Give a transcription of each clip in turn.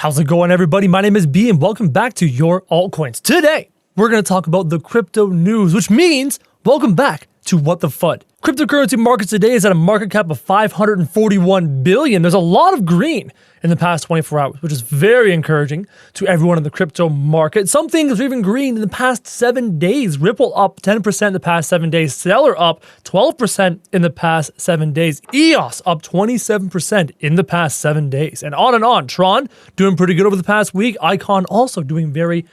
How's it going, everybody? My name is B and welcome back to your altcoins. Today, we're going to talk about the crypto news, which means welcome back to What the FUD. Cryptocurrency markets today is at a market cap of $541 billion. There's a lot of green in the past 24 hours, which is very encouraging to everyone in the crypto market. Some things are even green in the past 7 days. Ripple up 10% in the past 7 days. Stellar up 12% in the past 7 days. EOS up 27% in the past 7 days. And on and on. Tron doing pretty good over the past week. Icon also doing very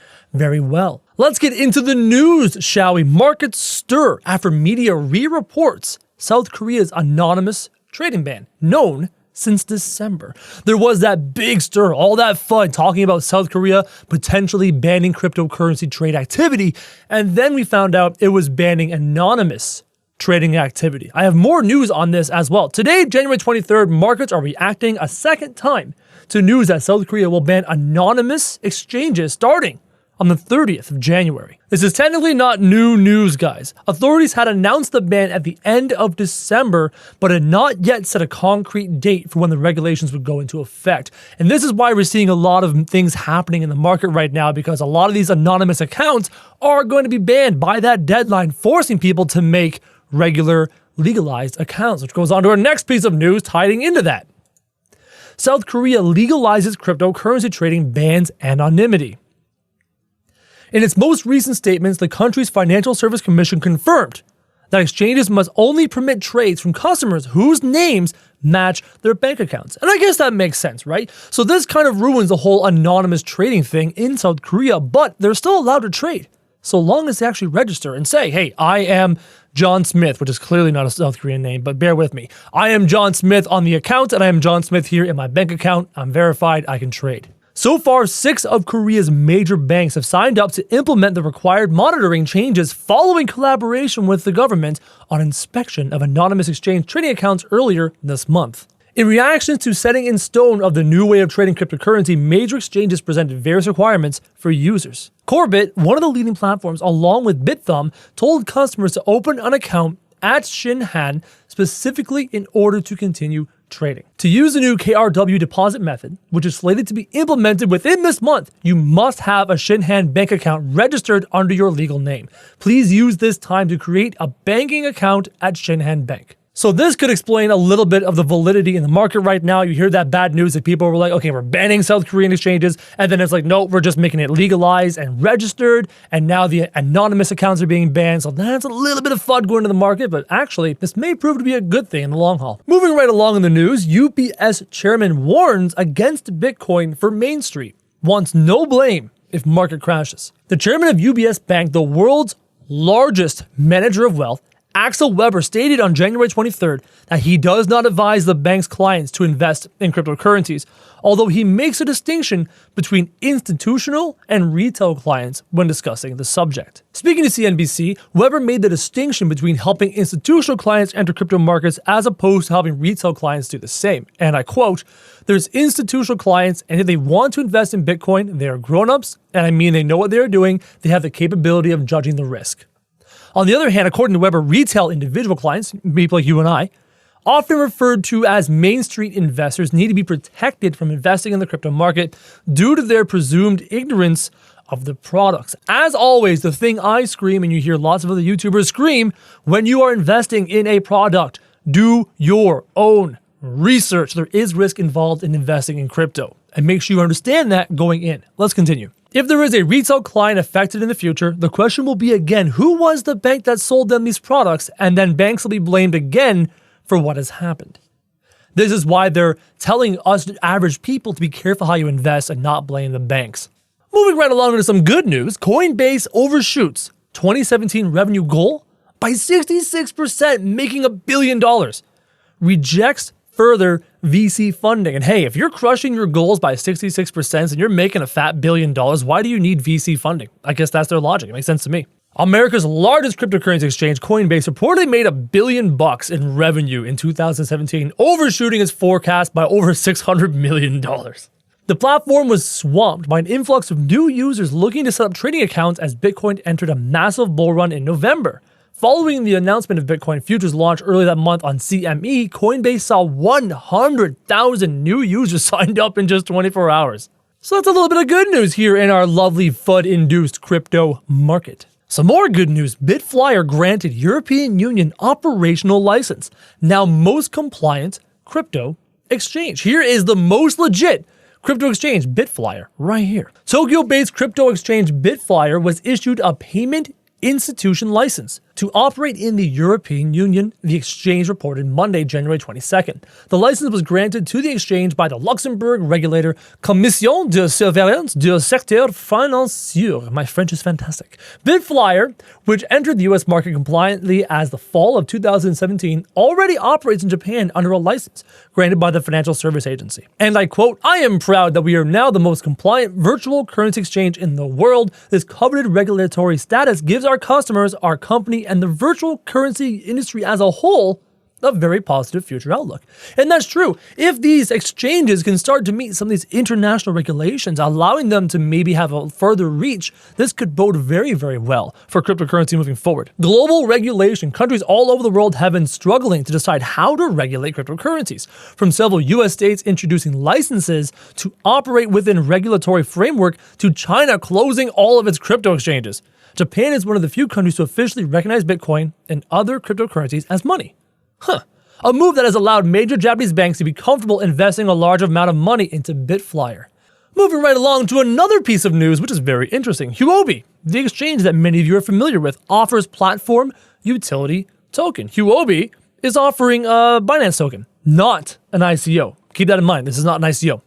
well. Let's get into the news, shall we? Markets stir after media re-reports South Korea's anonymous trading ban, known since December. There was that big stir, all that FUD talking about South Korea potentially banning cryptocurrency trade activity, and then we found out it was banning anonymous trading activity. I have more news on this as well. Today, January 23rd, markets are reacting a second time to news that South Korea will ban anonymous exchanges starting on the 30th of January. This is technically not new news, guys. Authorities had announced the ban at the end of December, but had not yet set a concrete date for when the regulations would go into effect. And this is why we're seeing a lot of things happening in the market right now, because a lot of these anonymous accounts are going to be banned by that deadline, forcing people to make regular legalized accounts, which goes on to our next piece of news tying into that. South Korea legalizes cryptocurrency trading, bans anonymity. In its most recent statements, the country's Financial Service Commission confirmed that exchanges must only permit trades from customers whose names match their bank accounts. And I guess that makes sense, right? So this kind of ruins the whole anonymous trading thing in South Korea, but they're still allowed to trade so long as they actually register and say, hey, I am John Smith, which is clearly not a South Korean name, but bear with me. I am John Smith on the account, and I am John Smith here in my bank account. I'm verified, I can trade. So far, 6 of Korea's major banks have signed up to implement the required monitoring changes following collaboration with the government on inspection of anonymous exchange trading accounts earlier this month. In reaction to setting in stone of the new way of trading cryptocurrency, major exchanges presented various requirements for users. Corebit, one of the leading platforms, along with BitThumb, told customers to open an account at Shinhan specifically in order to continue trading. To use the new KRW deposit method, which is slated to be implemented within this month, you must have a Shinhan bank account registered under your legal name. Please use this time to create a banking account at Shinhan Bank. So this could explain a little bit of the validity in the market right now. You hear that bad news that people were like, okay, we're banning South Korean exchanges. And then it's like, no, we're just making it legalized and registered. And now the anonymous accounts are being banned. So that's a little bit of FUD going to the market. But actually, this may prove to be a good thing in the long haul. Moving right along in the news, UBS chairman warns against Bitcoin for Main Street. Wants no blame if market crashes. The chairman of UBS Bank, the world's largest manager of wealth, Axel Weber, stated on January 23rd that he does not advise the bank's clients to invest in cryptocurrencies, although he makes a distinction between institutional and retail clients when discussing the subject. Speaking to CNBC, Weber made the distinction between helping institutional clients enter crypto markets as opposed to helping retail clients do the same. And I quote, "There's institutional clients, and if they want to invest in Bitcoin, they are grown-ups, and I mean they know what they are doing, they have the capability of judging the risk." On the other hand, according to Weber, retail individual clients, people like you and I, often referred to as Main Street investors, need to be protected from investing in the crypto market due to their presumed ignorance of the products. As always, the thing I scream, and you hear lots of other YouTubers scream, when you are investing in a product, do your own research. There is risk involved in investing in crypto, and make sure you understand that going in. Let's continue. If there is a retail client affected in the future, the question will be again, who was the bank that sold them these products? And then banks will be blamed again for what has happened. This is why they're telling us average people to be careful how you invest and not blame the banks. Moving right along into some good news, Coinbase overshoots 2017 revenue goal by 66%, making $1 billion. Rejects further VC funding. And hey, if you're crushing your goals by 66% and you're making a fat $1 billion, why do you need VC funding? I guess that's their logic. It makes sense to me. America's largest cryptocurrency exchange, Coinbase, reportedly made $1 billion in revenue in 2017, overshooting its forecast by over $600 million. The platform was swamped by an influx of new users looking to set up trading accounts as Bitcoin entered a massive bull run in November. Following the announcement of Bitcoin futures launch earlier that month on CME, Coinbase saw 100,000 new users signed up in just 24 hours. So that's a little bit of good news here in our lovely FUD-induced crypto market. Some more good news, Bitflyer granted European Union operational license, now most compliant crypto exchange. Here is the most legit crypto exchange, Bitflyer, right here. Tokyo-based crypto exchange Bitflyer was issued a payment institution license to operate in the European Union, the exchange reported Monday, January 22nd. The license was granted to the exchange by the Luxembourg regulator Commission de Surveillance du Secteur Financier. My French is fantastic. Bitflyer, which entered the US market compliantly as the fall of 2017, already operates in Japan under a license granted by the Financial Service Agency. And I quote, "I am proud that we are now the most compliant virtual currency exchange in the world. This coveted regulatory status gives our customers, our company, and the virtual currency industry as a whole a very positive future outlook." And that's true. If these exchanges can start to meet some of these international regulations, allowing them to maybe have a further reach, this could bode very, very well for cryptocurrency moving forward. Global regulation. Countries all over the world have been struggling to decide how to regulate cryptocurrencies, from several US states introducing licenses to operate within regulatory framework to China closing all of its crypto exchanges. Japan is one of the few countries to officially recognize Bitcoin and other cryptocurrencies as money. A move that has allowed major Japanese banks to be comfortable investing a large amount of money into Bitflyer. Moving right along to another piece of news, which is very interesting. Huobi, the exchange that many of you are familiar with, offers platform utility token. Huobi is offering a Binance token, not an ICO. Keep that in mind. This is not an ICO.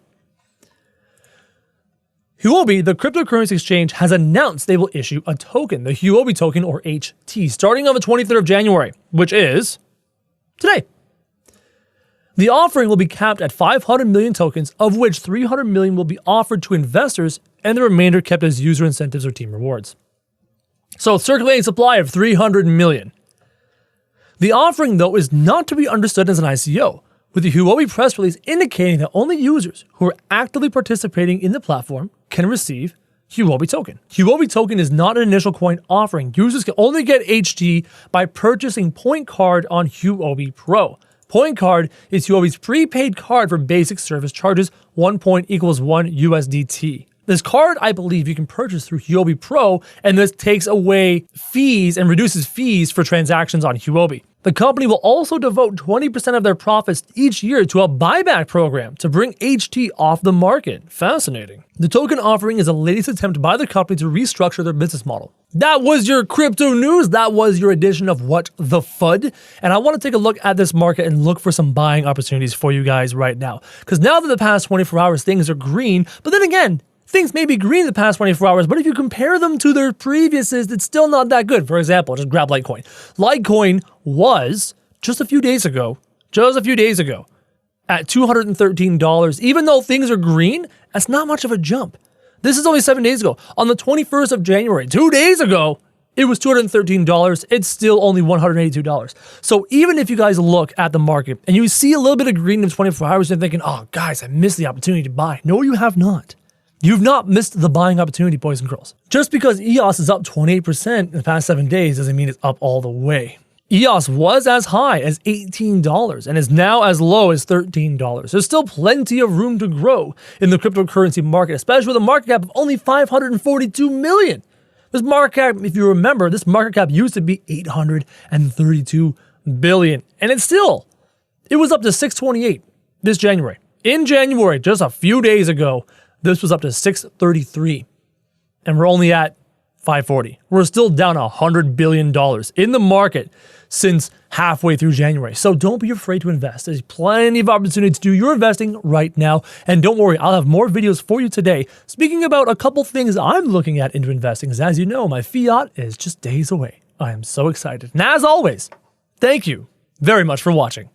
Huobi, the cryptocurrency exchange, has announced they will issue a token, the Huobi token, or HT, starting on the 23rd of January, which is today. The offering will be capped at 500 million tokens, of which 300 million will be offered to investors and the remainder kept as user incentives or team rewards. So circulating supply of 300 million. The offering, though, is not to be understood as an ICO, with the Huobi press release indicating that only users who are actively participating in the platform can receive Huobi token. Huobi token is not an initial coin offering. Users can only get HT by purchasing Point Card on Huobi Pro. Point Card is Huobi's prepaid card for basic service charges. 1 point equals 1 USDT. This card, I believe, you can purchase through Huobi Pro, and this takes away fees and reduces fees for transactions on Huobi. The company will also devote 20% of their profits each year to a buyback program to bring HT off the market. Fascinating. The token offering is the latest attempt by the company to restructure their business model. That was your crypto news. That was your edition of What the FUD. And I want to take a look at this market and look for some buying opportunities for you guys right now. Because now that the past 24 hours, things are green. But then again, things may be green in the past 24 hours, but if you compare them to their previous's, it's still not that good. For example, just grab Litecoin. Litecoin was, just a few days ago, at $213. Even though things are green, that's not much of a jump. This is only 7 days ago. On the 21st of January, 2 days ago, it was $213. It's still only $182. So even if you guys look at the market and you see a little bit of green in 24 hours and thinking, oh, guys, I missed the opportunity to buy. No, you have not. You've not missed the buying opportunity, boys and girls. Just because EOS is up 28% in the past 7 days doesn't mean it's up all the way. EOS was as high as $18 and is now as low as $13. There's still plenty of room to grow in the cryptocurrency market, especially with a market cap of only 542 million. This market cap, if you remember, this market cap used to be 832 billion. And it was up to 628 this January. In January, just a few days ago, this was up to 633, and we're only at 540. We're still down $100 billion in the market since halfway through January. So don't be afraid to invest. There's plenty of opportunity to do your investing right now. And don't worry, I'll have more videos for you today speaking about a couple things I'm looking at into investing. Because as you know, my fiat is just days away. I am so excited. And as always, thank you very much for watching.